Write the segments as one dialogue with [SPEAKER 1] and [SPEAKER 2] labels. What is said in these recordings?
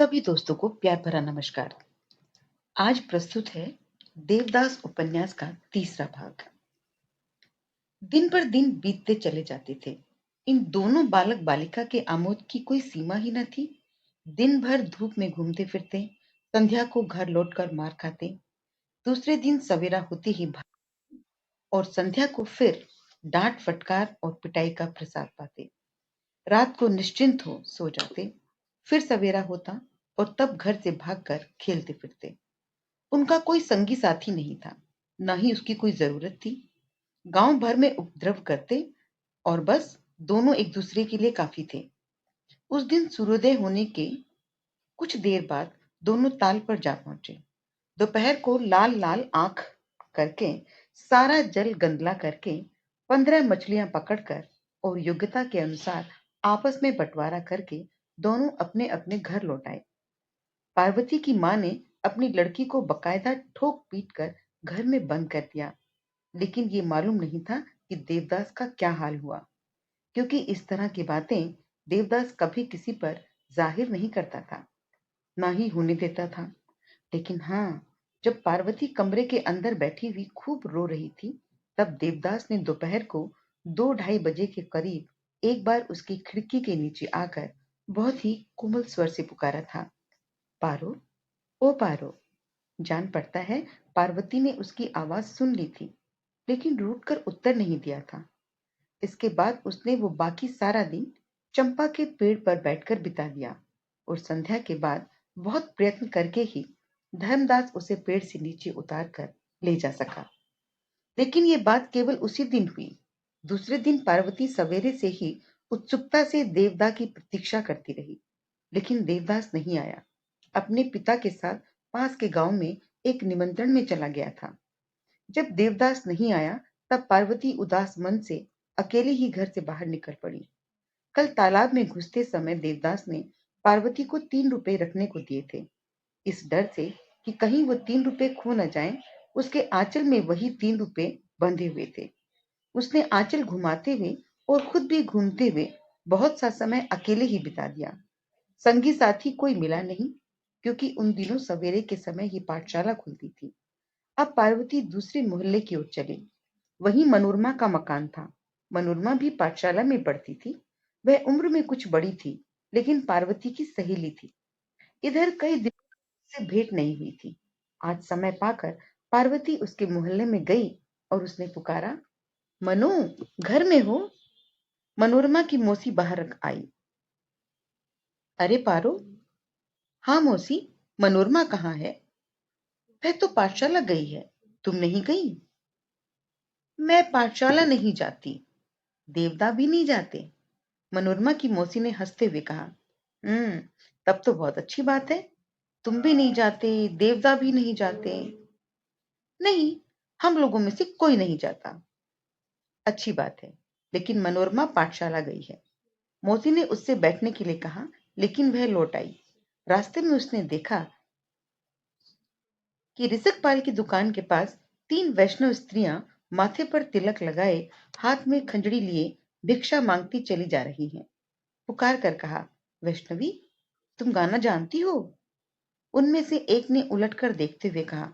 [SPEAKER 1] सभी दोस्तों को प्यार भरा नमस्कार। आज प्रस्तुत है देवदास उपन्यास का तीसरा भाग। दिन पर दिन बीतते चले जाते थे। इन दोनों बालक बालिका के आमोद की कोई सीमा ही न थी। दिन भर धूप में घूमते फिरते, संध्या को घर लौटकर मार खाते, दूसरे दिन सवेरा होते ही भाग और संध्या को फिर डांट फटकार और पिटाई का प्रसाद पाते। रात को निश्चिंत हो सो जाते, फिर सवेरा होता और तब घर से भागकर खेलते फिरते। उनका कोई संगी साथी नहीं था, न ही उसकी कोई जरूरत थी। गांव भर में उपद्रव करते और बस दोनों एक दूसरे के लिए काफी थे। उस दिन सूर्योदय होने के कुछ देर बाद दोनों ताल पर जा पहुंचे। दोपहर को लाल लाल आंख करके, सारा जल गंदला करके, 15 मछलियां पकड़कर और योग्यता के अनुसार आपस में बंटवारा करके दोनों अपने अपने घर लौट आए। पार्वती की मां ने अपनी लड़की को बकायदा ठोक पीट कर घर में बंद कर दिया, लेकिन ये मालूम नहीं था कि देवदास का क्या हाल हुआ, क्योंकि इस तरह की बातें देवदास कभी किसी पर जाहिर नहीं करता था, ना ही होने देता था। लेकिन हाँ, जब पार्वती कमरे के अंदर बैठी हुई खूब रो रही थी, तब देवदास ने दोपहर को 2-2:30 बजे के करीब एक बार उसकी खिड़की के नीचे आकर बहुत ही कोमल स्वर से पुकारा था, पारो, ओ पारो। जान पड़ता है पार्वती ने उसकी आवाज सुन ली थी, लेकिन रूठ कर उत्तर नहीं दिया था। इसके बाद उसने वो बाकी सारा दिन चंपा के पेड़ पर बैठकर बिता दिया और संध्या के बाद बहुत प्रयत्न करके ही धर्मदास उसे पेड़ से नीचे उतार कर ले जा सका। लेकिन ये बात केवल उसी दिन हुई। दूसरे दिन पार्वती सवेरे से ही उत्सुकता से देवदा की प्रतीक्षा करती रही, लेकिन देवदास नहीं आया। अपने पिता के साथ पास के गांव में एक निमंत्रण में चला गया था। जब देवदास नहीं आया, तब पार्वती उदास मन से अकेले ही घर से बाहर निकल पड़ी। कल तालाब में घुसते समय देवदास ने पार्वती को 3 रुपए रखने को दिए थे। इस डर से कि कहीं वो 3 रुपए खो न जाएं, उसके आंचल में वही 3 रुपए बंधे हुए थे। उसने आंचल घुमाते हुए और खुद भी घूमते हुए बहुत सा समय अकेले ही बिता दिया। संगी साथी कोई मिला नहीं, क्योंकि उन दिनों सवेरे के समय ही पाठशाला खुलती थी। अब पार्वती दूसरे मोहल्ले की ओर चली। वहीं मनोरमा का मकान था। मनोरमा भी पाठशाला में पढ़ती थी। वह उम्र में कुछ बड़ी थी, लेकिन पार्वती की सहेली थी। इधर कई दिनों से भेंट नहीं हुई थी। आज समय पाकर पार्वती उसके मोहल्ले में गई और उसने पुकारा, मनु, घर में हो? मनोरमा की मौसी बाहर आई। अरे पारो। हाँ मौसी, मनोरमा कहाँ है? वह तो पाठशाला गई है। तुम नहीं गई? मैं पाठशाला नहीं जाती, देवदा भी नहीं जाते। मनोरमा की मौसी ने हंसते हुए कहा। तब तो बहुत अच्छी बात है। तुम भी नहीं जाते, देवदा भी नहीं जाते। नहीं, हम लोगों में से कोई नहीं जाता। अच्छी बात है, लेकिन मनोरमा पाठशाला गई है। मौसी ने उससे बैठने के लिए कहा, लेकिन वह लौट आई। रास्ते में उसने देखा कि रिसकपाल की दुकान के पास 3 वैष्णव स्त्रियां माथे पर तिलक लगाए, हाथ में खंजड़ी लिए भिक्षा मांगती चली जा रही हैं। पुकार कर कहा, वैष्णवी, तुम गाना जानती हो? उनमें से एक ने उलटकर देखते हुए कहा,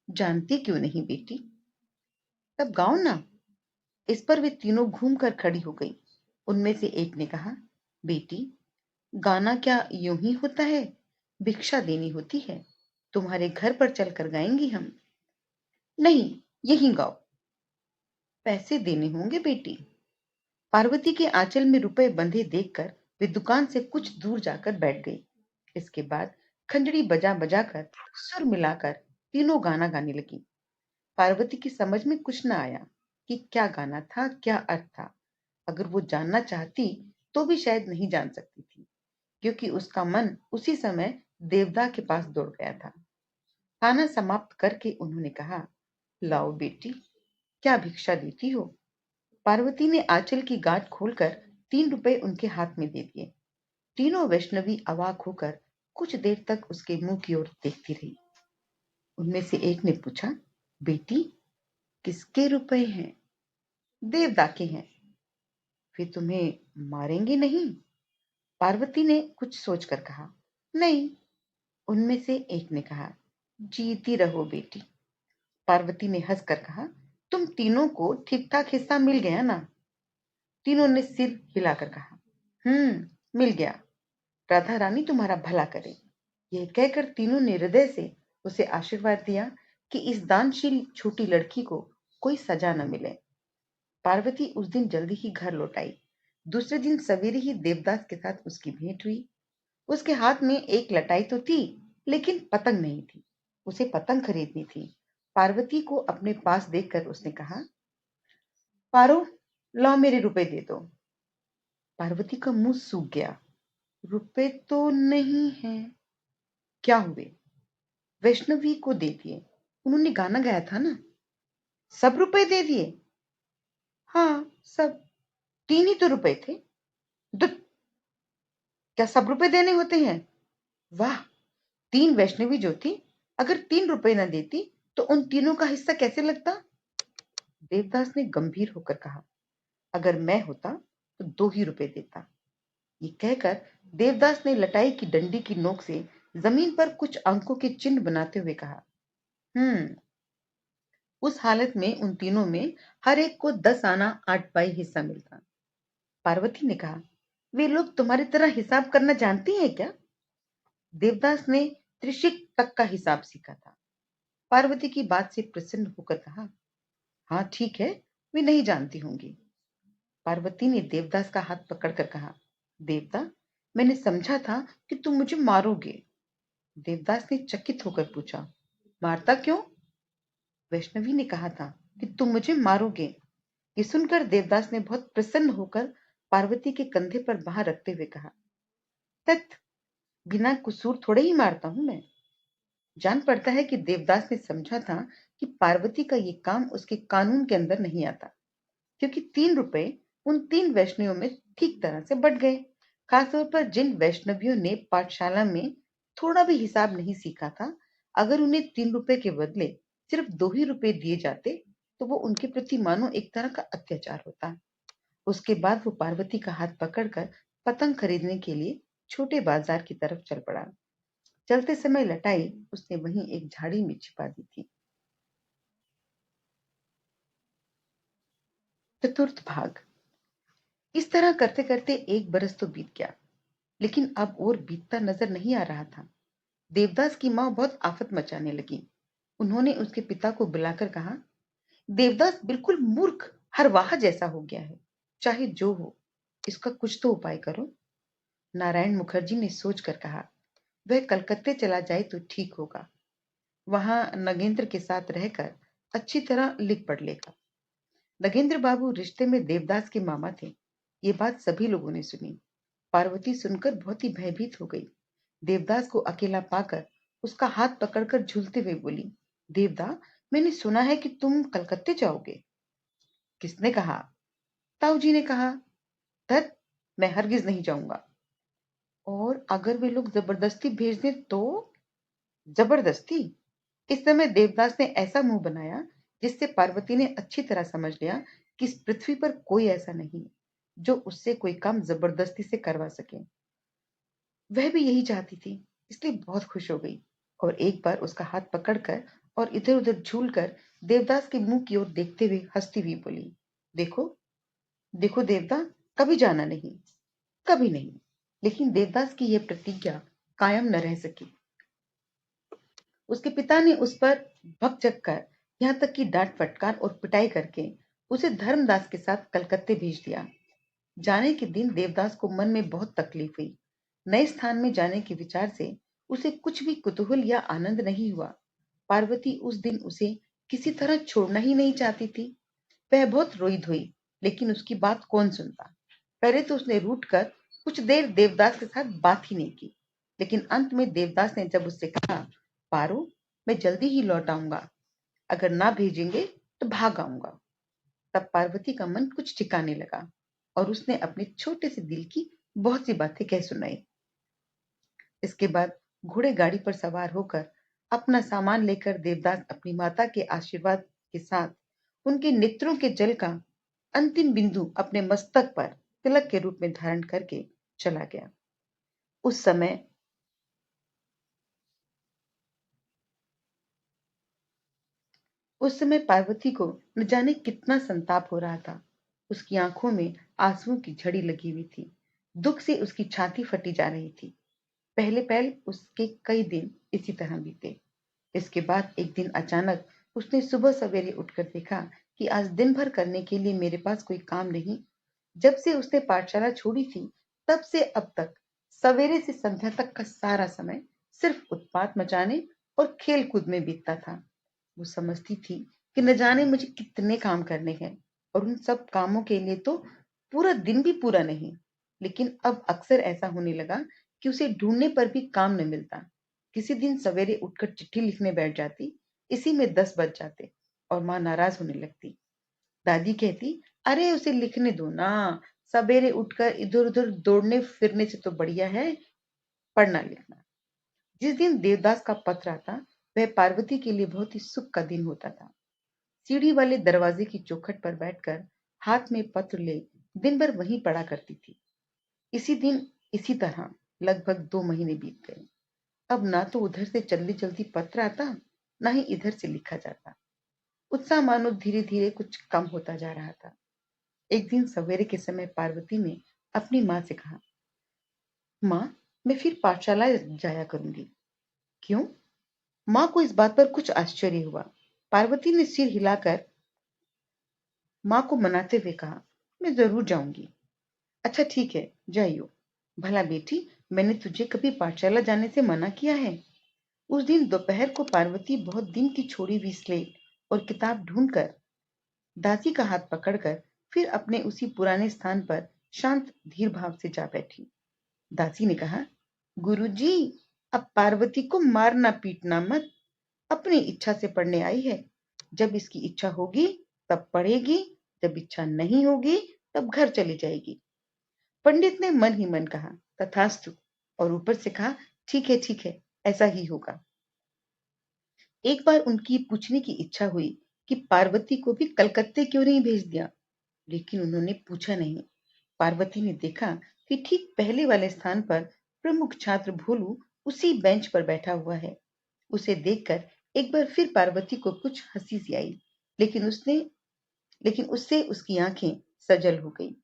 [SPEAKER 1] जानती क्यों नहीं बेटी, तब गाओ ना। इस पर वे तीनों घूम कर खड़ी हो गई। उनमें से एक ने कहा, बेटी, गाना क्या यूं ही होता है? भिक्षा देनी होती है। तुम्हारे घर पर चलकर गाएंगी हम। नहीं, यहीं गाओ। पैसे देने होंगे बेटी। पार्वती के आंचल में रुपए बंधे देखकर वे दुकान से कुछ दूर जाकर बैठ गई। इसके बाद खंजड़ी बजा बजा कर, सुर मिलाकर तीनों गाना गाने लगी। पार्वती की समझ में कुछ न आया कि क्या गाना था, क्या अर्थ था। अगर वो जानना चाहती तो भी शायद नहीं जान सकती थी, क्योंकि उसका मन उसी समय देवदा के पास दौड़ गया था। खाना समाप्त करके उन्होंने कहा, लाओ बेटी, क्या भिक्षा देती हो? पार्वती ने आंचल की गांठ खोलकर 3 रुपए उनके हाथ में दे दिए। तीनों वैष्णवी अवाक होकर कुछ देर तक उसके मुंह की ओर देखती रही। उनमें से एक ने पूछा, बेटी, किसके रुपए हैं? देवदा के हैं। वे तुम्हें मारेंगे नहीं? पार्वती ने कुछ सोचकर कहा। नहीं, उनमें से एक ने कहा। जीती रहो बेटी। पार्वती ने हंसकर कहा, तुम तीनों को ठीक ठाक हिस्सा मिल गया ना? तीनों ने सिर हिलाकर कहा, मिल गया। राधा रानी तुम्हारा भला करे। यह कहकर तीनों ने हृदय से उसे आशीर्वाद दिया कि इस दानशील छोटी लड़की को कोई सजा न मिले। पार्वती उस दिन जल्दी ही घर लौट आई। दूसरे दिन सवेरे ही देवदास के साथ उसकी भेंट हुई। उसके हाथ में एक लटाई तो थी, लेकिन पतंग नहीं थी। उसे पतंग खरीदनी थी। पार्वती को अपने पास देखकर उसने कहा, पारो, लाओ मेरे रुपए दे दो। पार्वती का मुंह सूख गया। रुपए तो नहीं है। क्या हुए? वैष्णवी को दे दिए। उन्होंने गाना गाया था ना। सब रुपए दे दिए? हाँ, सब। 3 ही तो रुपए थे। दुत, क्या सब रुपए देने होते हैं? वाह, 3 वैष्णवी जो थी, अगर 3 रुपए न देती तो उन तीनों का हिस्सा कैसे लगता? देवदास ने गंभीर होकर कहा, अगर मैं होता तो 2 ही रुपए देता। ये कहकर देवदास ने लटाई की डंडी की नोक से जमीन पर कुछ अंकों के चिन्ह बनाते हुए कहा, उस हालत में उन तीनों में हर एक को 10 आना 8 पाई हिस्सा मिलता। पार्वती ने कहा, वे लोग तुम्हारी तरह हिसाब करना जानती हैं क्या? देवदास ने त्रिशिक तक का हिसाब सीखा था। पार्वती की बात से प्रसन्न होकर कहा, हाँ ठीक है, वे नहीं जानती होंगी। पार्वती ने देवदास का हाथ पकड़कर कहा, देवता, मैंने समझा था कि तुम मुझे मारोगे। देवदास ने चकित होकर पूछा, मारता क्यों? वैष्णवी ने कहा था कि तुम मुझे मारोगे। ये सुनकर देवदास ने बहुत प्रसन्न होकर पार्वती के कंधे पर बाह रखते हुए कहा, तत्, बिना कसूर थोड़े ही मारता हूं मैं। जान पड़ता है कि देवदास ने समझा था कि पार्वती का ये काम उसके कानून के अंदर नहीं आता, क्योंकि 3 रुपए उन 3 वैष्णवियों में ठीक तरह से बट गए। खासतौर पर जिन वैष्णवियों ने पाठशाला में थोड़ा भी हिसाब नहीं सीखा था, अगर उन्हें 3 रुपए के बदले सिर्फ 2 ही रुपए दिए जाते तो वो उनके प्रति मानो एक तरह का अत्याचार होता। उसके बाद वो पार्वती का हाथ पकड़कर पतंग खरीदने के लिए छोटे बाजार की तरफ चल पड़ा। चलते समय लटाई उसने वहीं एक झाड़ी में छिपा दी थी। चतुर्थ भाग। इस तरह करते करते 1 बरस तो बीत गया, लेकिन अब और बीतता नजर नहीं आ रहा था। देवदास की माँ बहुत आफत मचाने लगी। उन्होंने उसके पिता को बुलाकर कहा, देवदास बिल्कुल मूर्ख हरवाहा जैसा हो गया है। चाहे जो हो, इसका कुछ तो उपाय करो। नारायण मुखर्जी ने सोचकर कहा, वह कलकत्ते चला जाए तो ठीक होगा। वहां नगेंद्र के साथ रहकर अच्छी तरह लिख पढ़ लेगा। नगेंद्र बाबू रिश्ते में देवदास के मामा थे। ये बात सभी लोगों ने सुनी। पार्वती सुनकर बहुत ही भयभीत हो गई। देवदास को अकेला पाकर उसका हाथ पकड़कर झूलते हुए बोली, देवदा, मैंने सुना है कि तुम कलकत्ते जाओगे। किसने कहा? ताऊ जी ने कहा। धत, मैं हरगिज नहीं जाऊंगा। और अगर वे लोग जबरदस्ती भेज दें तो? जबरदस्ती? इस समय देवदास ने ऐसा मुंह बनाया जिससे पार्वती ने अच्छी तरह समझ लिया कि इस पृथ्वी पर कोई ऐसा नहीं जो उससे कोई काम जबरदस्ती से करवा सके। वह भी यही चाहती थी, इसलिए बहुत खुश हो गई और एक बार उसका हाथ पकड़कर और इधर उधर झूलकर देवदास के मुंह की ओर देखते हुए हंसती हुई बोली, देखो देखो देवदा, कभी जाना नहीं, कभी नहीं। लेकिन देवदास की यह प्रतिज्ञा कायम न रह सकी। उसके पिता ने उस पर भकझक कर, यहाँ तक कि डांट फटकार और पिटाई करके उसे धर्मदास के साथ कलकत्ते भेज दिया। जाने के दिन देवदास को मन में बहुत तकलीफ हुई। नए स्थान में जाने के विचार से उसे कुछ भी कुतूहल या आनंद नहीं हुआ। पार्वती उस दिन उसे किसी तरह छोड़ना ही नहीं चाहती थी। वह बहुत रोई धोई, लेकिन उसकी बात कौन सुनता। पहले तो उसने रूठ कर कुछ देर देवदास के साथ बात ही नहीं की, लेकिन अंत में देवदास ने जब उससे कहा, पारो, मैं जल्दी ही लौट आऊंगा, अगर ना भेजेंगे तो भाग आऊंगा, तब पार्वती का मन कुछ ठिकाने लगा और उसने अपने छोटे से दिल की बहुत सी बातें कह सुनाई। इसके बाद घोड़े गाड़ी पर सवार होकर अपना सामान लेकर देवदास अपनी माता के आशीर्वाद के साथ उनके नेत्रों के जल का अंतिम बिंदु अपने मस्तक पर तिलक के रूप में धारण करके चला गया। उस समय उस समय पार्वती को न जाने कितना संताप हो रहा था। उसकी आंखों में आंसुओं की झड़ी लगी हुई थी। दुख से उसकी छाती फटी जा रही थी। पहले पहल उसके कई दिन इसी तरह बीते। इसके बाद एक दिन अचानक उसने सुबह सवेरे उठकर देखा कि आज दिन भर करने के लिए मेरे पास कोई काम नहीं। जब से उसने पाठशाला छोड़ी थी, तब से अब तक सवेरे से संध्या तक का सारा समय सिर्फ उत्पात मचाने और खेल कूद में बीतता था। वो समझती थी कि न जाने मुझे कितने काम करने हैं, और उन सब कामों के लिए तो पूरा दिन भी पूरा नहीं। लेकिन अब अक्सर ऐसा होने लगा कि उसे ढूंढने पर भी काम न मिलता। किसी दिन सवेरे उठकर चिट्ठी लिखने बैठ जाती, इसी में 10 बज जाते और माँ नाराज होने लगती। दादी कहती, अरे उसे लिखने दो ना, सवेरे उठकर इधर उधर दौड़ने फिरने से तो बढ़िया है पढ़ना लिखना। जिस दिन देवदास का पत्र आता, वह पार्वती के लिए बहुत ही सुख का दिन होता था। सीढ़ी वाले दरवाजे की चौखट पर बैठकर हाथ में पत्र ले दिन भर वहीं पढ़ा करती थी। इसी दिन इसी तरह लगभग 2 महीने बीत गए। अब ना तो उधर से जल्दी जल्दी पत्र आता, ना ही इधर से लिखा जाता। उत्साह मानो धीरे धीरे कुछ कम होता जा रहा था। एक दिन सवेरे के समय पार्वती ने अपनी माँ से कहा, माँ, मैं फिर पाठशाला जाया करूंगी। क्यों? माँ को इस बात पर कुछ आश्चर्य हुआ। पार्वती ने सिर हिलाकर माँ को मनाते हुए कहा, मैं जरूर जाऊंगी। अच्छा ठीक है, जाइयो। भला बेटी, मैंने तुझे कभी पाठशाला जाने से मना किया है? उस दिन दोपहर को पार्वती बहुत दिन की छोड़ी हुई स्लेट और किताब ढूंढकर दासी का हाथ पकड़कर फिर अपने उसी पुराने स्थान पर शांत धीर भाव से जा बैठी। दासी ने कहा, गुरुजी, अब पार्वती को मारना पीटना मत। अपनी इच्छा से पढ़ने आई है। जब इसकी इच्छा होगी तब पढ़ेगी, जब इच्छा नहीं होगी तब घर चली जाएगी। पंडित ने मन ही मन कहा, तथास्तु, और ऊपर से कहा, ठीक है, ऐसा ही होगा। एक बार उनकी पूछने की इच्छा हुई कि पार्वती को भी कलकत्ते क्यों नहीं भेज दिया, लेकिन उन्होंने पूछा नहीं। पार्वती ने देखा कि ठीक पहले वाले स्थान पर प्रमुख छात्र भोलू उसी बेंच पर बैठा हुआ है। उसे देखकर एक बार फिर पार्वती को कुछ हंसी सी आई, लेकिन उससे उसकी आंखें सजल हो गई।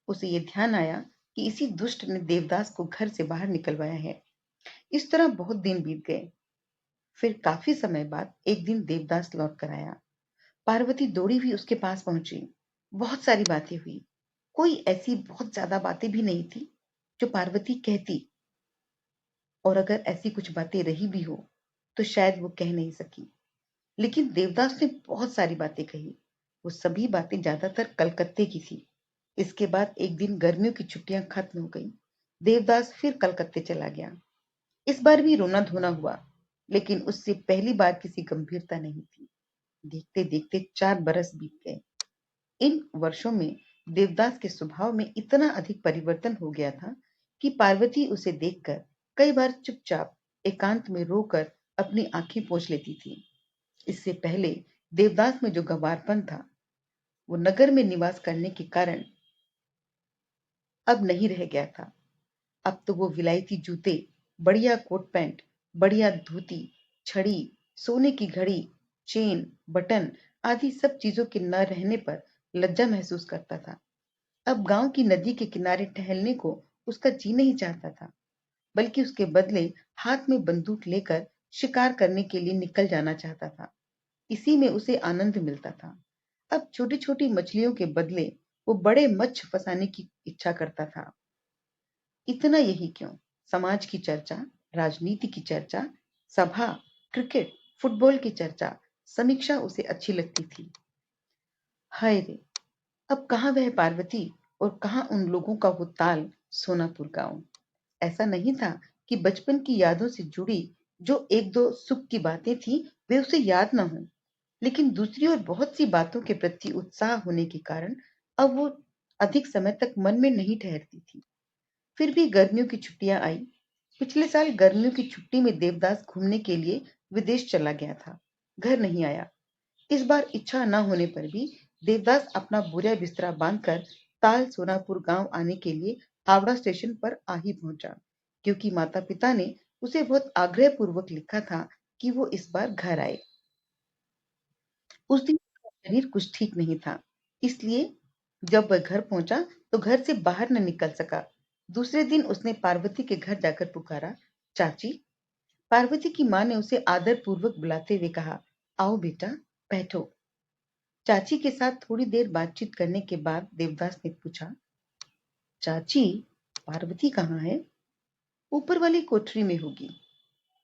[SPEAKER 1] उसे ये ध्यान आया कि इसी दुष्ट ने देवदास को घर से बाहर निकलवाया है। इस तरह बहुत दिन बीत गए। फिर काफी समय बाद एक दिन देवदास लौट कर आया। पार्वती दौड़ी हुई उसके पास पहुंची। बहुत सारी बातें हुई। कोई ऐसी बहुत ज्यादा बातें भी नहीं थी जो पार्वती कहती, और अगर ऐसी कुछ बातें रही भी हो तो शायद वो कह नहीं सकी। लेकिन देवदास ने बहुत सारी बातें कही। वो सभी बातें ज्यादातर कलकत्ते की थी। इसके बाद एक दिन गर्मियों की छुट्टियां खत्म हो गई। देवदास फिर कलकत्ते चला गया। इस बार भी रोना धोना हुआ, लेकिन उससे पहली बार किसी गंभीरता नहीं थी। देखते देखते 4 बरस बीत गए। इन वर्षों में देवदास के स्वभाव में इतना अधिक परिवर्तन हो गया था कि पार्वती उसे देखकर कई बार चुपचाप एकांत में रोकर अपनी आंखें पोंछ लेती थी। इससे पहले देवदास में जो गंवारपन था, वो नगर में निवास करने के कारण अब नहीं रह गया था। अब तो वो विलायती जूते, बढ़िया कोट पैंट, बढ़िया धोती, छड़ी, सोने की घड़ी, चेन, बटन आदि सब चीजों के न रहने पर लज्जा महसूस करता था। अब गांव की नदी के किनारे टहलने को उसका जी नहीं चाहता था, बल्कि उसके बदले हाथ में बंदूक लेकर शिकार करने के लिए निकल जाना चाहता था। इसी में उसे आनंद मिलता था। अब छोटी छोटी मछलियों के बदले वो बड़े मच्छ फंसाने की इच्छा करता था। इतना यही क्यों, समाज की चर्चा, राजनीति की चर्चा, सभा, क्रिकेट, फुटबॉल की चर्चा, समीक्षा उसे अच्छी लगती थी। हाय रे, अब कहाँ वह पार्वती और कहाँ उन लोगों का वो ताल, सोनापुर गांव। ऐसा नहीं था कि बचपन की यादों से जुड़ी जो एक दो सुख की बातें थी वे उसे याद न हो, लेकिन दूसरी ओर बहुत सी बातों के प्रति उत्साह होने के कारण अब वो अधिक समय तक मन में नहीं ठहरती थी। फिर भी गर्मियों की छुट्टियां आई। पिछले साल गर्मियों की छुट्टी में देवदास घूमने के लिए विदेश चला गया था। घर नहीं आया। इस बार इच्छा न होने पर भी देवदास अपना बोरिया बिस्तरा बांधकर ताल सोनापुर गांव आने के लिए हावड़ा स्टेशन पर आ ही पहुंचा, क्योंकि माता पिता ने उसे बहुत आग्रह पूर्वक लिखा था कि वो इस बार घर आए। उस दिन उसका शरीर कुछ ठीक नहीं था, इसलिए जब वह घर पहुंचा तो घर से बाहर न निकल सका। दूसरे दिन उसने पार्वती के घर जाकर पुकारा, चाची। पार्वती की मां ने उसे आदर पूर्वक बुलाते हुए कहा, आओ बेटा, बैठो। चाची के साथ थोड़ी देर बातचीत करने के बाद देवदास ने पूछा, चाची, पार्वती कहाँ है? ऊपर वाली कोठरी में होगी।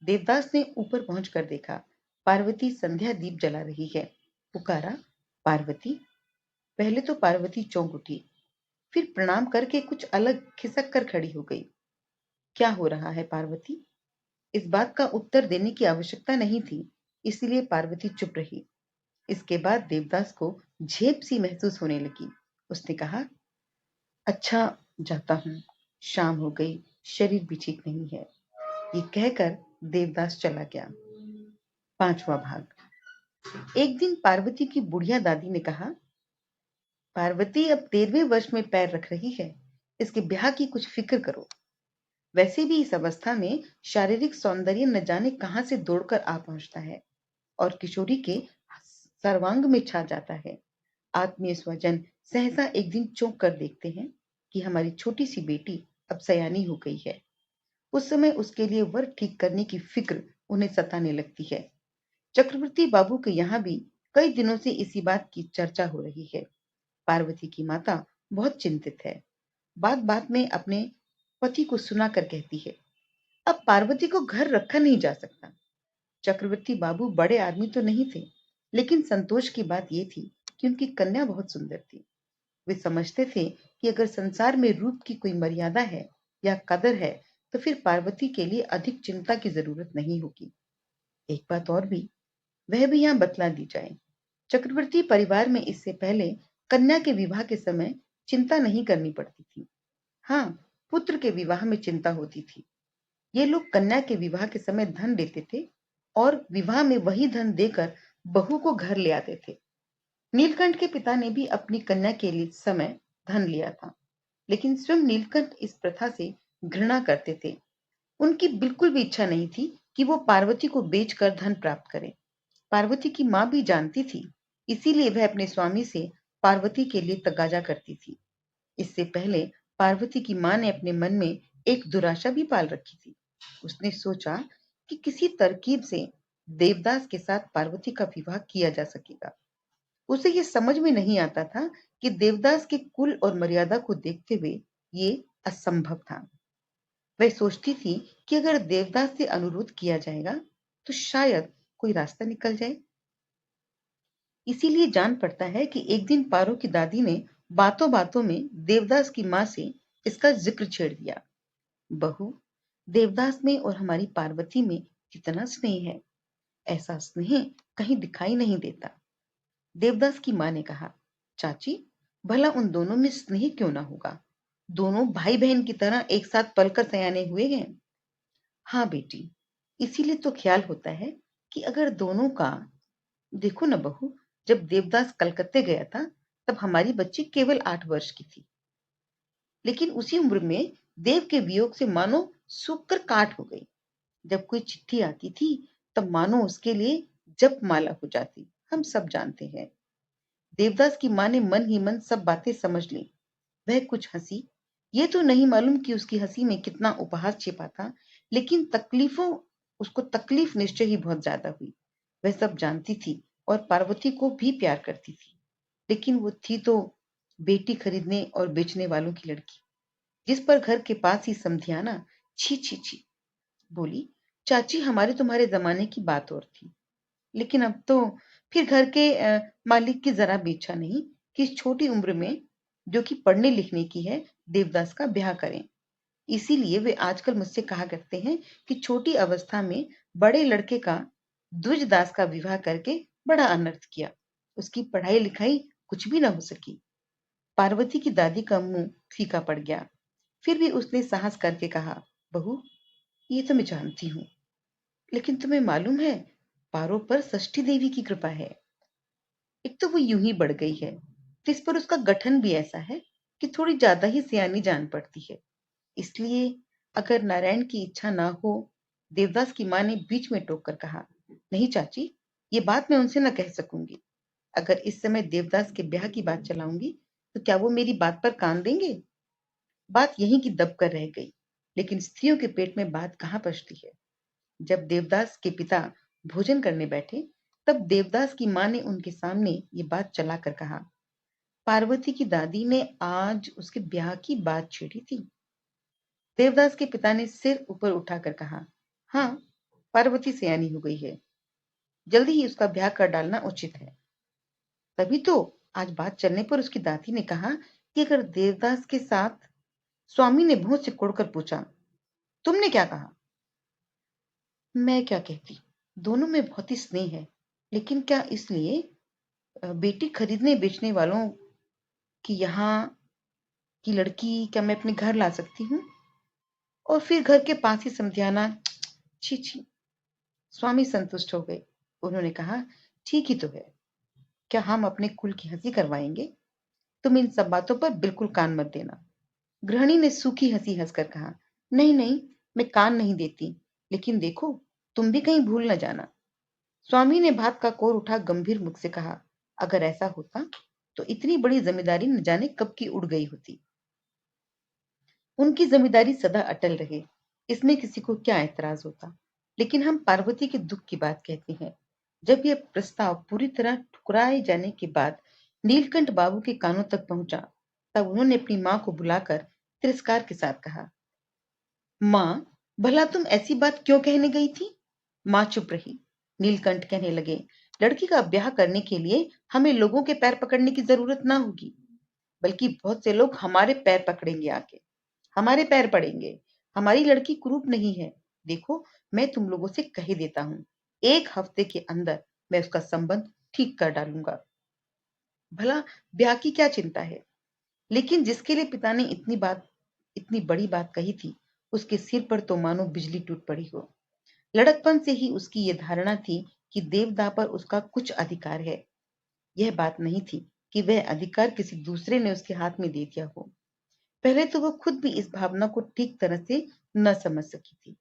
[SPEAKER 1] देवदास ने ऊपर पहुंचकर देखा, पार्वती संध्या दीप जला रही है। पुकारा, पार्वती। पहले तो पार्वती चौंक उठी, फिर प्रणाम करके कुछ अलग खिसक कर खड़ी हो गई। क्या हो रहा है पार्वती? इस बात का उत्तर देने की आवश्यकता नहीं थी, इसलिए पार्वती चुप रही। इसके बाद देवदास को झेप सी महसूस होने लगी। उसने कहा, अच्छा, जाता हूँ, शाम हो गई, शरीर भी ठीक नहीं है। ये कहकर देवदास चला गया। 5वां भाग। एक दिन पार्वती की बुढ़िया दादी ने कहा, पार्वती अब 13वें वर्ष में पैर रख रही है, इसके ब्याह की कुछ फिक्र करो। वैसे भी इस अवस्था में शारीरिक सौंदर्य न जाने कहां से दौड़कर आ पहुंचता है और किशोरी के सर्वांग में छा जाता है। आत्मीय स्वजन सहसा एक दिन चौंक कर देखते हैं कि हमारी छोटी सी बेटी अब सयानी हो गई है। उस समय उसके लिए वर ठीक करने की फिक्र उन्हें सताने लगती है। चक्रवर्ती बाबू के यहाँ भी कई दिनों से इसी बात की चर्चा हो रही है। पार्वती की माता बहुत चिंतित है। बात बात में अपने पति को सुनाकर कहती है, अब पार्वती को घर रखा नहीं जा सकता। चक्रवर्ती बाबू बड़े आदमी तो नहीं थे, लेकिन संतोष की बात यह थी कि उनकी कन्या बहुत सुंदर थी। वे समझते थे कि अगर संसार में रूप की कोई मर्यादा है या कदर है, तो फिर पार्वती के लिए अधिक चिंता की जरूरत नहीं होगी। एक बात और भी, वह भी यहाँ बतला दी जाए। चक्रवर्ती परिवार में इससे पहले कन्या के विवाह के समय चिंता नहीं करनी पड़ती थी। हाँ, पुत्र के विवाह में चिंता होती थी। ये लोग कन्या के विवाह के समय धन देते थे और विवाह में वही धन देकर बहू को घर ले आते थे। नीलकंठ के पिता ने भी अपनी कन्या के लिए समय धन लिया था, लेकिन स्वयं नीलकंठ इस प्रथा से घृणा करते थे। उनकी बिल्कुल भी इच्छा नहीं थी कि वो पार्वती को बेचकर धन प्राप्त करें। पार्वती की मां भी जानती थी, इसीलिए वह अपने स्वामी से पार्वती के लिए तगाजा करती थी। इससे पहले पार्वती की मां ने अपने मन में एक दुराशा भी पाल रखी थी। उसने सोचा कि किसी तरकीब से देवदास के साथ पार्वती का विवाह किया जा सकेगा। उसे ये समझ में नहीं आता था कि देवदास के कुल और मर्यादा को देखते हुए ये असंभव था। वह सोचती थी कि अगर देवदास से अनुरोध किया जाएगा तो शायद कोई रास्ता निकल जाए। इसीलिए जान पड़ता है कि एक दिन पारो की दादी ने बातों बातों में देवदास की मां से इसका जिक्र छेड़ दिया। बहू, देवदास में और हमारी पार्वती में कितना स्नेह है, ऐसा स्नेह कहीं दिखाई नहीं देता। देवदास की मां ने कहा, चाची, भला उन दोनों में स्नेह क्यों ना होगा? दोनों भाई बहन की तरह एक साथ पलकर सयाने हुए हैं। हाँ बेटी, इसीलिए तो ख्याल होता है कि अगर दोनों का, देखो ना बहू, जब देवदास कलकत्ते गया था तब हमारी बच्ची केवल 8 वर्ष की थी, लेकिन उसी उम्र में देव के वियोग से मानो सूख कर काठ हो गई। जब कोई चिट्ठी आती थी तब मानो उसके लिए जप माला हो जाती। हम सब जानते हैं। देवदास की मां ने मन ही मन सब बातें समझ ली। वह कुछ हंसी। ये तो नहीं मालूम कि उसकी हंसी में कितना उपहास छिपा था, लेकिन उसको तकलीफ निश्चय ही बहुत ज्यादा हुई। वह सब जानती थी और पार्वती को भी प्यार करती थी, लेकिन वो थी तो बेटी खरीदने और बेचने वालों की लड़की, जिस पर घर के पास ही समधियाना छी छी छी। बोली, चाची, हमारे तुम्हारे जमाने की बात और थी, लेकिन अब तो फिर घर के मालिक की जरा भी इच्छा नहीं कि इस छोटी उम्र में, जो कि पढ़ने लिखने की है, देवदास का ब्याह करें। इसीलिए वे आजकल मुझसे कहा करते हैं कि छोटी अवस्था में बड़े लड़के का द्विजदास का विवाह करके बड़ा अनर्थ किया। उसकी पढ़ाई लिखाई कुछ भी ना हो सकी। पार्वती की दादी का मुंह फीका पड़ गया। फिर भी उसने साहस करके कहा, बहू, ये तो मैं जानती हूँ, लेकिन तुम्हें मालूम है, पारो पर षष्ठी देवी की कृपा है। एक तो वो यूं ही बढ़ गई है, जिस पर उसका गठन भी ऐसा है कि थोड़ी ज्यादा ही सियानी जान पड़ती है। इसलिए अगर नारायण की इच्छा ना हो। देवदास की मां ने बीच में टोक कर कहा, नहीं चाची, ये बात मैं उनसे न कह सकूंगी। अगर इस समय देवदास के ब्याह की बात चलाऊंगी तो क्या वो मेरी बात पर कान देंगे? बात यहीं की दब कर रह गई। लेकिन स्त्रियों के पेट में बात कहाँ पचती है। जब देवदास के पिता भोजन करने बैठे, तब देवदास की मां ने उनके सामने ये बात चलाकर कहा, पार्वती की दादी ने आज उसके ब्याह की बात छेड़ी थी। देवदास के पिता ने सिर ऊपर उठाकर कहा, हाँ, पार्वती सयानी हो गई है, जल्दी ही उसका ब्याह कर डालना उचित है। तभी तो आज बात चलने पर उसकी दादी ने कहा कि अगर देवदास के साथ स्वामी ने भौं से कोड़कर पूछा, तुमने क्या कहा? मैं क्या कहती, दोनों में बहुत ही स्नेह है, लेकिन क्या इसलिए बेटी खरीदने बेचने वालों की यहाँ की लड़की क्या मैं अपने घर ला सकती हूँ और फिर घर के पास ही समझाना? छी छी। स्वामी संतुष्ट हो गए। उन्होंने कहा, ठीक ही तो है, क्या हम अपने कुल की हंसी करवाएंगे? तुम इन सब बातों पर बिल्कुल कान मत देना। गृहिणी ने सूखी हंसी हंसकर कहा, नहीं नहीं, मैं कान नहीं देती, लेकिन देखो, तुम भी कहीं भूल न जाना। स्वामी ने भात का कोर उठा गंभीर मुख से कहा, अगर ऐसा होता तो इतनी बड़ी जिम्मेदारी न जाने कब की उड़ गई होती। उनकी जिम्मेदारी सदा अटल रहे, इसमें किसी को क्या ऐतराज होता। लेकिन हम पार्वती के दुख की बात कहते हैं। जब यह प्रस्ताव पूरी तरह ठुकराए जाने के बाद नीलकंठ बाबू के कानों तक पहुंचा, तब उन्होंने अपनी मां को बुलाकर तिरस्कार के साथ कहा, मां, भला तुम ऐसी बात क्यों कहने गई थी? मां चुप रही। नीलकंठ कहने लगे, लड़की का ब्याह करने के लिए हमें लोगों के पैर पकड़ने की जरूरत ना होगी, बल्कि बहुत से लोग हमारे पैर पकड़ेंगे, आके हमारे पैर पड़ेंगे। हमारी लड़की कुरूप नहीं है। देखो, मैं तुम लोगों से कह देता हूं, 1 हफ्ते के अंदर मैं उसका संबंध ठीक कर डालूंगा। भला ब्याह की क्या चिंता है? लेकिन जिसके लिए पिता ने इतनी बड़ी बात कही थी, उसके सिर पर तो मानो बिजली टूट पड़ी हो। लड़कपन से ही उसकी यह धारणा थी कि देवदा पर उसका कुछ अधिकार है। यह बात नहीं थी कि वह अधिकार किसी दूसरे ने उसके हाथ में दे दिया हो। पहले तो वो खुद भी इस भावना को ठीक तरह से न समझ सकी थी।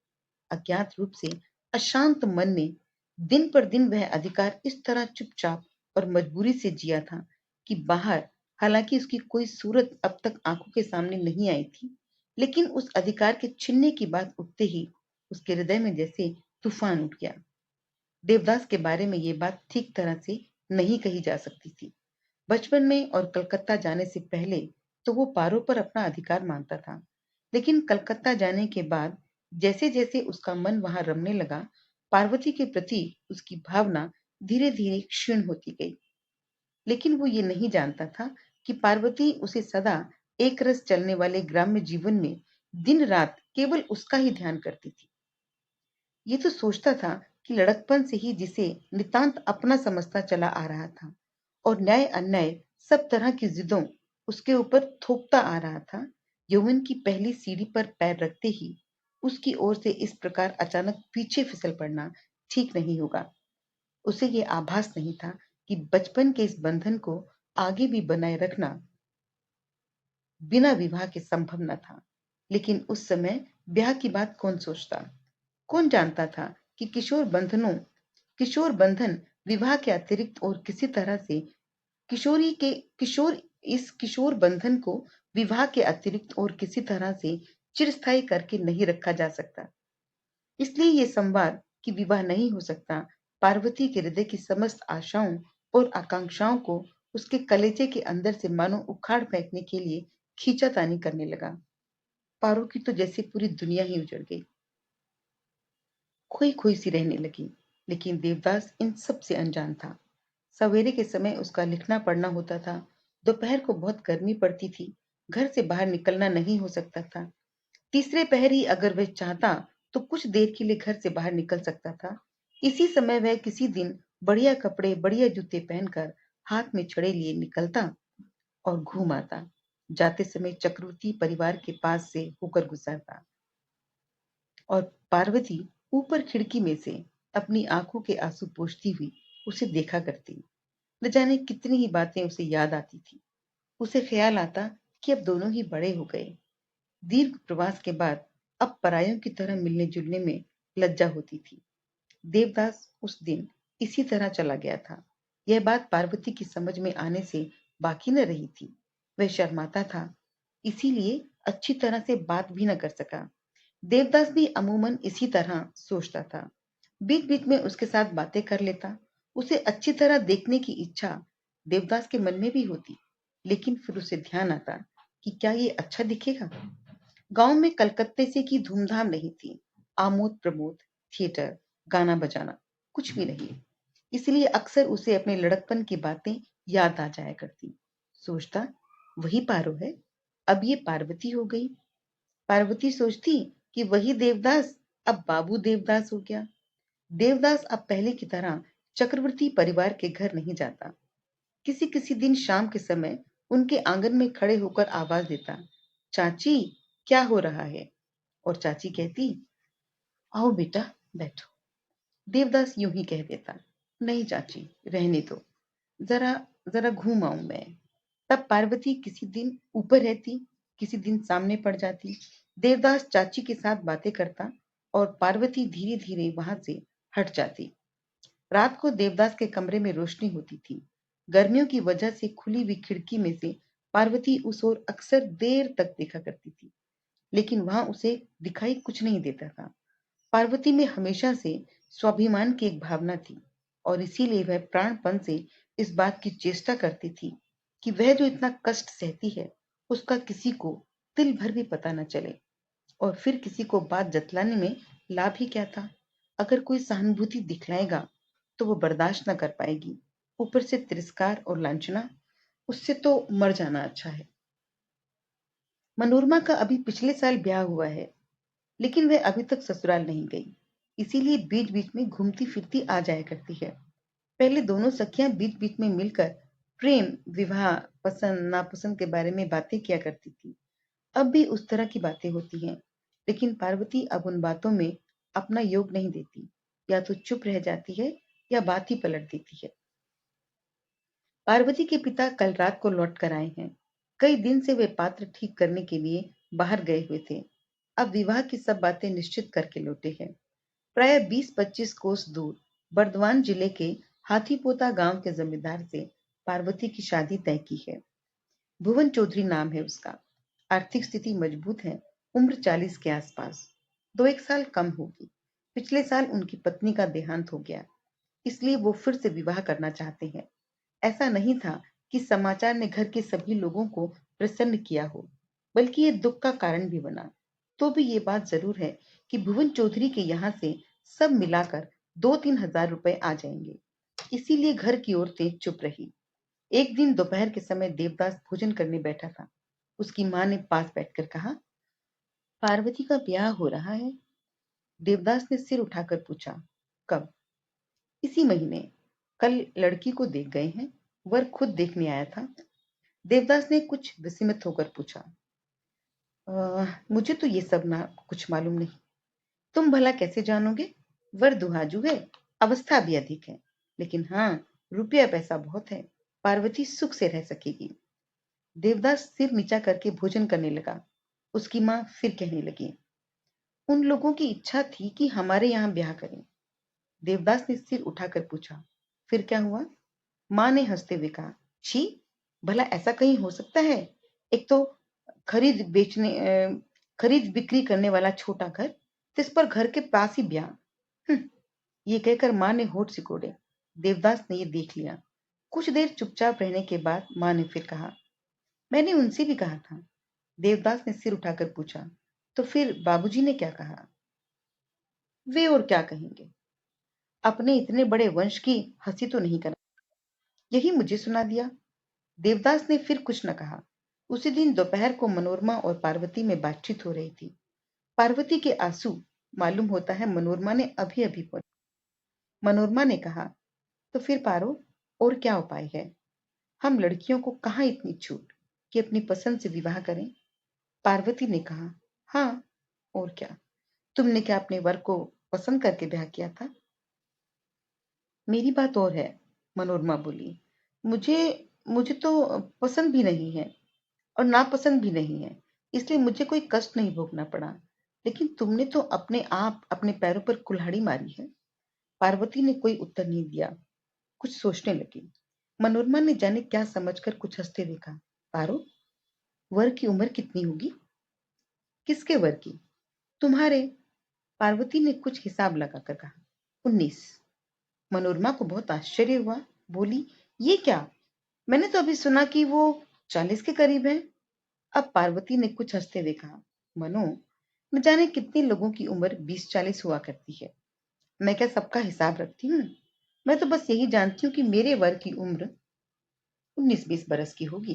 [SPEAKER 1] अज्ञात रूप से अशांत मन में दिन पर दिन वह अधिकार इस तरह चुपचाप और मजबूरी से जिया था कि बाहर हालांकि उसकी कोई सूरत अब तक आंखों के सामने नहीं आई थी, लेकिन उस अधिकार के छीनने की बात उठते ही उसके हृदय में जैसे तूफान उठ गया। देवदास के बारे में ये बात ठीक तरह से नहीं कही जा सकती थी। बचपन में और कलकत्ता जाने से पहले तो वो पारो पर अपना अधिकार मानता था, लेकिन कलकत्ता जाने के बाद जैसे जैसे उसका मन वहां रमने लगा, पार्वती के प्रति उसकी भावना धीरे धीरे क्षीण होती गई। लेकिन वो ये नहीं जानता था कि पार्वती उसे सदा एक रस चलने वाले ग्राम्य जीवन में दिन रात केवल उसका ही ध्यान करती थी। ये तो सोचता था कि लड़कपन से ही जिसे नितांत अपना समझता चला आ रहा था और न्याय अन्याय सब तरह की जिदों उसके ऊपर थोपता आ रहा था, यौवन की पहली सीढ़ी पर पैर रखते ही उसकी ओर से इस प्रकार अचानक पीछे फिसल पड़ना ठीक नहीं होगा। उसे ये आभास नहीं था कि बचपन के इस बंधन को आगे भी बनाए रखना बिना विवाह के संभव न था। लेकिन उस समय ब्याह की बात कौन सोचता? कौन जानता था कि किशोर बंधन विवाह के अतिरिक्त और किसी तरह से किशोरी के किशोर इस किशोर बंधन को विवाह के अतिरिक्त और किसी तरह से चिरस्थायी करके नहीं रखा जा सकता। इसलिए ये संवाद कि विवाह नहीं हो सकता, पार्वती के हृदय की समस्त आशाओं और आकांक्षाओं को उसके कलेजे के अंदर से मानो उखाड़ फेंकने के लिए खींचातानी करने लगा। पारो की तो जैसे पूरी दुनिया ही उजड़ गई, खोई खोई सी रहने लगी। लेकिन देवदास इन सब से अनजान था। सवेरे के समय उसका लिखना पढ़ना होता था, दोपहर को बहुत गर्मी पड़ती थी, घर से बाहर निकलना नहीं हो सकता था। तीसरे पहर ही अगर वह चाहता तो कुछ देर के लिए घर से बाहर निकल सकता था। इसी समय वह किसी दिन बढ़िया कपड़े बढ़िया जूते पहनकर हाथ में छड़े लिए निकलता और घूम आता। जाते समय चक्रवर्ती परिवार के पास से होकर गुजरता और पार्वती ऊपर खिड़की में से अपनी आंखों के आंसू पोंछती हुई उसे देखा करती। न जाने कितनी ही बातें उसे याद आती थी। उसे ख्याल आता कि अब दोनों ही बड़े हो गए। दीर्घ प्रवास के बाद अब परायों की तरह मिलने जुलने में लज्जा होती थी। देवदास उस दिन इसी तरह चला गया था। यह बात पार्वती की समझ में आने से बाकी न रही थी। वह शर्माता था, इसीलिए अच्छी तरह से बात भी न कर सका। देवदास भी अमूमन इसी तरह सोचता था। बीच बीच में उसके साथ बातें कर लेता। उसे अच्छी तरह देखने की इच्छा देवदास के मन में भी होती, लेकिन फिर उसे ध्यान आता कि क्या ये अच्छा दिखेगा। गांव में कलकत्ते से की धूमधाम नहीं थी। आमोद प्रमोद, थिएटर, गाना बजाना कुछ भी नहीं। इसलिए अक्सर उसे अपने लड़कपन की बातें याद आ जाया करती। सोचता, वही पारो है, अब ये पार्वती हो गई। पार्वती सोचती कि वही देवदास अब बाबू देवदास हो गया। देवदास अब पहले की तरह चक्रवर्ती परिवार के घर नहीं जाता। किसी किसी दिन शाम के समय उनके आंगन में खड़े होकर आवाज देता, चाची, क्या हो रहा है? और चाची कहती, आओ बेटा, बैठो। देवदास यूं ही कह देता, नहीं चाची, रहने दो, जरा जरा घूम आऊं मैं। तब पार्वती किसी दिन ऊपर रहती, किसी दिन सामने पड़ जाती। देवदास चाची के साथ बातें करता और पार्वती धीरे धीरे वहां से हट जाती। रात को देवदास के कमरे में रोशनी होती थी। गर्मियों की वजह से खुली हुई खिड़की में से पार्वती उस ओर अक्सर देर तक देखा करती थी, लेकिन वहां उसे दिखाई कुछ नहीं देता था। पार्वती में हमेशा से स्वाभिमान की एक भावना थी और इसीलिए वह प्राणपण से इस बात की चेष्टा करती थी कि वह जो इतना कष्ट सहती है उसका किसी को तिल भर भी पता न चले। और फिर किसी को बात जतलाने में लाभ ही क्या था? अगर कोई सहानुभूति दिखलाएगा तो वो बर्दाश्त न कर पाएगी। ऊपर से तिरस्कार और लांछना, उससे तो मर जाना अच्छा है। मनोरमा का अभी पिछले साल ब्याह हुआ है, लेकिन वह अभी तक ससुराल नहीं गई, इसीलिए बीच बीच में घूमती फिरती आ जाया करती है। पहले दोनों सखियां बीच बीच में मिलकर प्रेम, विवाह, पसंद नापसंद के बारे में बातें किया करती थी। अब भी उस तरह की बातें होती हैं, लेकिन पार्वती अब उन बातों में अपना योग नहीं देती। या तो चुप रह जाती है या बात ही पलट देती है। पार्वती के पिता कल रात को लौट कर आए हैं। कई दिन से वे पात्र ठीक करने के लिए बाहर गए हुए थे। अब विवाह की सब बातें निश्चित करके लौटे हैं। प्राय 20-25 कोस दूर बर्दवान जिले के हाथीपोता गांव के जमींदार से पार्वती की शादी तय की है। भुवन चौधरी नाम है उसका। आर्थिक स्थिति मजबूत है। उम्र 40 के आसपास। 2-1 साल कम होगी। पिछले साल उनकी पत्नी का देहांत हो गया, इसलिए वो फिर से विवाह करना चाहते हैं। ऐसा नहीं था कि समाचार ने घर के सभी लोगों को प्रसन्न किया हो, बल्कि ये दुख का कारण भी बना। तो भी ये बात जरूर है कि भुवन चौधरी के यहाँ से सब मिलाकर 2-3 हजार रुपए आ जाएंगे। इसीलिए घर की औरतें चुप रही। एक दिन दोपहर के समय देवदास भोजन करने बैठा था। उसकी माँ ने पास बैठकर कहा, पार्वती का ब्याह हो रहा है। देवदास ने सिर उठाकर पूछा, कब? इसी महीने। कल लड़की को देख गए हैं। वर खुद देखने आया था। देवदास ने कुछ विस्मित होकर पूछा, मुझे तो ये सब ना कुछ मालूम नहीं। तुम भला कैसे जानोगे? वर दुहाजू है, अवस्था भी अधिक है, लेकिन हाँ, रुपया पैसा बहुत है। पार्वती सुख से रह सकेगी। देवदास सिर नीचा करके भोजन करने लगा। उसकी माँ फिर कहने लगी, उन लोगों की इच्छा थी कि हमारे यहाँ ब्याह करें। देवदास ने सिर उठाकर पूछा, फिर क्या हुआ? माँ ने हंसते हुए कहा, छी, भला ऐसा कहीं हो सकता है? एक तो खरीद बेचने खरीद बिक्री करने वाला छोटा घर, जिस पर घर के पास ही ब्याह। ये कहकर माँ ने होठ सिकोड़े। देवदास ने ये देख लिया। कुछ देर चुपचाप रहने के बाद माँ ने फिर कहा, मैंने उनसे भी कहा था। देवदास ने सिर उठाकर पूछा, तो फिर बाबूजी ने क्या कहा? वे और क्या कहेंगे? अपने इतने बड़े वंश की हंसी तो नहीं करना, यही मुझे सुना दिया। देवदास ने फिर कुछ न कहा। उसी दिन दोपहर को मनोरमा और पार्वती में बातचीत हो रही थी। पार्वती के आंसू मालूम होता है मनोरमा ने अभी अभी पोंछे। मनोरमा ने कहा, तो फिर पारो, और क्या उपाय है? हम लड़कियों को कहाँ इतनी छूट कि अपनी पसंद से विवाह करें? पार्वती ने कहा, हाँ, और क्या? तुमने क्या अपने वर को पसंद करके ब्याह किया था? मेरी बात और है, मनोरमा बोली। मुझे मुझे तो पसंद भी नहीं है और नापसंद भी नहीं है, इसलिए मुझे कोई कष्ट नहीं भोगना पड़ा। लेकिन तुमने तो अपने आप अपने पैरों पर कुल्हाड़ी मारी है। पार्वती ने कोई उत्तर नहीं दिया। कुछ सोचने लगी। मनोरमा ने जाने क्या समझकर कुछ हंसते देखा। पारो, वर की उम्र कितनी होगी? किसके वर की? तुम्हारे। पार्वती ने कुछ हिसाब लगाकर कहा। 19। मनोरमा को बहुत आश्चर्य हुआ। बोली, ये क्या? मैंने तो अभी सुना कि वो 40 के करीब है। अब पार्वती ने कुछ हंसते हुए कहा, मनो, न जाने कितने लोगों की उम्र 20-40 हुआ करती है। मैं क्या सबका हिसाब रखती हूँ? मैं तो बस यही जानती हूँ कि मेरे वर की उम्र 19-20 बरस की होगी।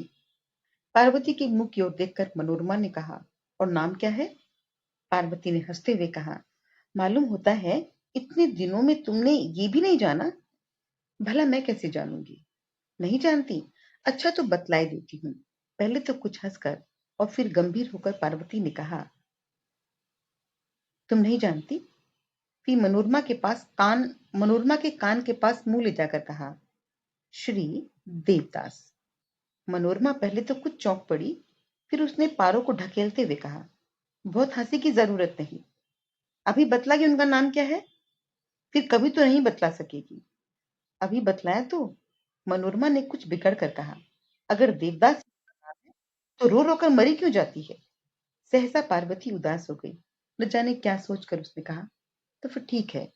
[SPEAKER 1] पार्वती के मुंह की ओर देखकर मनोरमा ने कहा, और नाम क्या है? पार्वती ने हंसते हुए कहा, मालूम होता है इतने दिनों में तुमने ये भी नहीं जाना। भला मैं कैसे जानूंगी? नहीं जानती? अच्छा तो बतलाए देती हूँ। पहले तो कुछ हंसकर और फिर गंभीर होकर पार्वती ने कहा, तुम नहीं जानती? फिर मनोरमा के कान के पास मुंह ले जाकर कहा, श्री देवदास। मनोरमा पहले तो कुछ चौंक पड़ी, फिर उसने पारो को ढकेलते हुए कहा, बहुत हंसी की जरूरत नहीं। अभी बतला कि उनका नाम क्या है? फिर कभी तो नहीं बतला सकेगी। अभी बतलाया तो? मनोरमा ने कुछ बिगड़ कर कहा, अगर देवदास है, तो रो रो कर मरी क्यों जाती है? सहसा पार्वती उदास हो गई। न जाने क्या सोचकर उसने कहा, तो फिर ठीक है,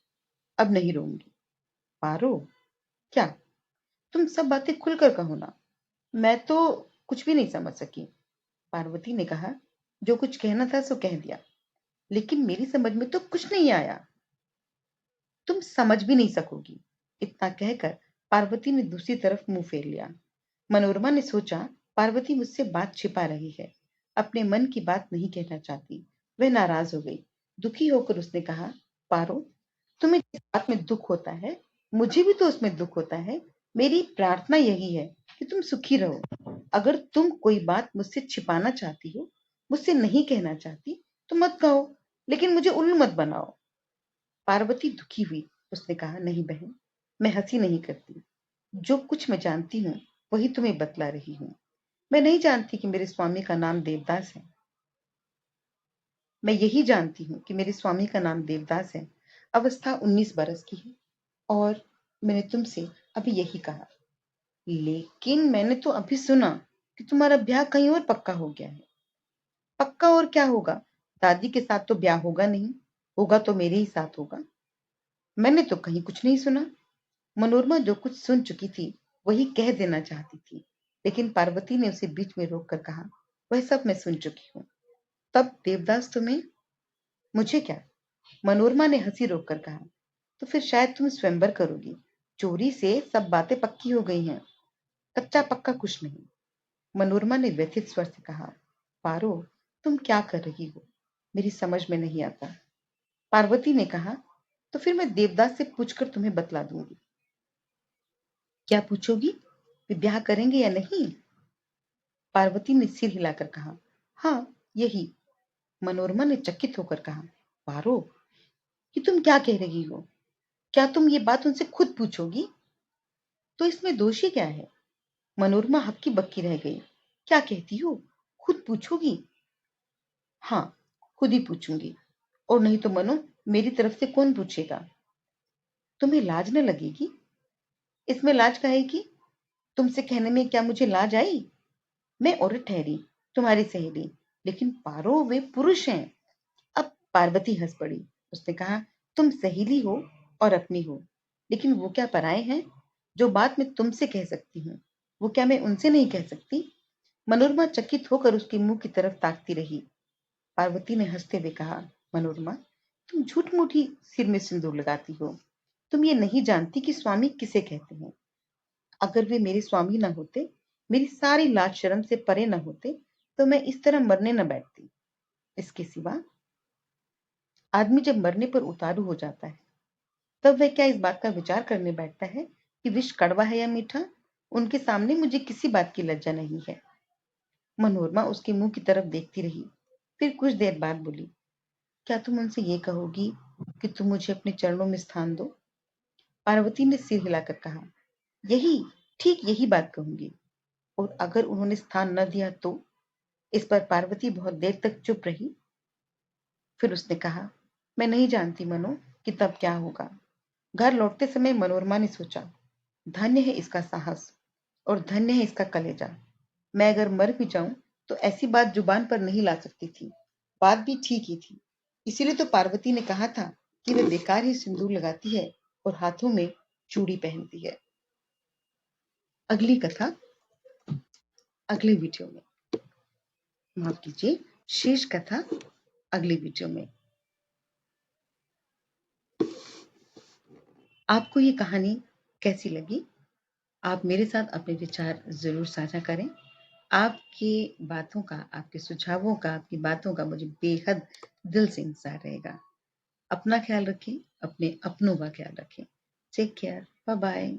[SPEAKER 1] अब नहीं रोऊंगी। पारो, क्या? तुम सब बातें खुलकर कहो ना। मैं तो कुछ भी नहीं समझ सकी। पार्वती ने कहा, जो कुछ कहना था सो कह दिया, लेकिन मेरी समझ में तो कुछ नहीं आया। तुम समझ भी नहीं सकोगी। इतना कहकर पार्वती ने दूसरी तरफ मुंह फेर लिया। मनोरमा ने सोचा, पार्वती मुझसे बात छिपा रही है, अपने मन की बात नहीं कहना चाहती। वह नाराज हो गई। दुखी होकर उसने कहा, पारो, तुम्हें जिस बात में दुख होता है, मुझे भी तो उसमें दुख होता है। मेरी प्रार्थना यही है कि तुम सुखी रहो। अगर तुम कोई बात मुझसे छिपाना चाहती हो, मुझसे नहीं कहना चाहती, तो मत कहो, लेकिन मुझे उल्लू मत बनाओ। पार्वती दुखी हुई। उसने कहा, नहीं बहन, मैं हंसी नहीं करती। जो कुछ मैं जानती हूँ वही तुम्हें बतला रही हूँ। मैं नहीं जानती कि मेरे स्वामी का नाम देवदास है। मैं यही जानती हूँ कि मेरे स्वामी का नाम देवदास है। अवस्था 19 बरस की है, और मैंने तुमसे अभी यही कहा। लेकिन मैंने तो अभी सुना कि तुम्हारा ब्याह कहीं और पक्का हो गया है। पक्का और क्या होगा? दादी के साथ तो ब्याह होगा नहीं, होगा तो मेरे ही साथ होगा। मैंने तो कहीं कुछ नहीं सुना। मनोरमा जो कुछ सुन चुकी थी वही कह देना चाहती थी, लेकिन पार्वती ने उसे बीच में रोककर कहा, वह सब मैं सुन चुकी हूँ। तब देवदास तुम्हें? मुझे क्या? मनोरमा ने हंसी रोककर कहा, तो फिर शायद तुम स्वयंवर करोगी। चोरी से सब बातें पक्की हो गई हैं, कच्चा पक्का कुछ नहीं। मनोरमा ने व्यथित स्वर से कहा, पारो, तुम क्या कर रही हो? मेरी समझ में नहीं आता। पार्वती ने कहा, तो फिर मैं देवदास से पूछकर तुम्हें बतला दूंगी। क्या पूछोगी? वे ब्याह करेंगे या नहीं? पार्वती ने सिर हिलाकर कहा, हाँ, यही। मनोरमा ने चकित होकर कहा, पारो, कि तुम क्या कह रही हो? क्या तुम ये बात उनसे खुद पूछोगी? तो इसमें दोषी क्या है? मनोरमा हक्की बक्की रह गई। क्या कहती हो? खुद पूछोगी? हाँ, खुद ही पूछूंगी। और नहीं तो मनो, मेरी तरफ से कौन पूछेगा? तुम्हें लाज न लगेगी? इसमें लाज काहे की? तुमसे कहने में क्या मुझे लाज आई? मैं औरत ठहरी, तुम्हारी सहेली, लेकिन पारो वे पुरुष हैं। अब पार्वती हंस पड़ी। उसने कहा, तुम सहेली हो और अपनी हो, लेकिन वो क्या पराए हैं? जो बात मैं तुमसे कह सकती हूँ, वो क्या मैं उनसे नहीं कह सकती? मनोरमा चकित होकर उसके मुंह की तरफ ताकती रही। पार्वती ने हंसते हुए कहा, मनोरमा, तुम झूठ मूठी सिर में सिंदूर लगाती हो। तुम ये नहीं जानती कि स्वामी किसे कहते हैं। अगर वे मेरे स्वामी न होते, मेरी सारी लाज शर्म से परे न होते, तो मैं इस तरह मरने न बैठती। इसके सिवा आदमी जब मरने पर उतारू हो जाता है, तब वह क्या इस बात का विचार करने बैठता है कि विष कड़वा है या मीठा? उनके सामने मुझे किसी बात की लज्जा नहीं है। मनोरमा उसके मुंह की तरफ देखती रही, फिर कुछ देर बाद बोली, क्या तुम उनसे ये कहोगी कि तुम मुझे अपने चरणों में स्थान दो? पार्वती ने सिर हिलाकर कहा, यही, ठीक यही बात कहूंगी। और अगर उन्होंने स्थान न दिया तो? इस पर पार्वती बहुत देर तक चुप रही। फिर उसने कहा, मैं नहीं जानती मनो कि तब क्या होगा। घर लौटते समय मनोरमा ने सोचा, धन्य है इसका साहस और धन्य है इसका कलेजा। मैं अगर मर भी जाऊं तो ऐसी बात जुबान पर नहीं ला सकती थी। बात भी ठीक ही थी। इसीलिए तो पार्वती ने कहा था कि वह बेकार ही सिंदूर लगाती है और हाथों में चूड़ी पहनती है। अगली कथा अगले वीडियो में। माफ कीजिए, शेष कथा अगले वीडियो में। आपको ये कहानी कैसी लगी? आप मेरे साथ अपने विचार जरूर साझा करें। आपकी बातों का, आपके सुझावों का, आपकी बातों का मुझे बेहद दिल से इंतजार रहेगा। अपना ख्याल रखें, अपने अपनों का ख्याल रखें। Take care, bye bye.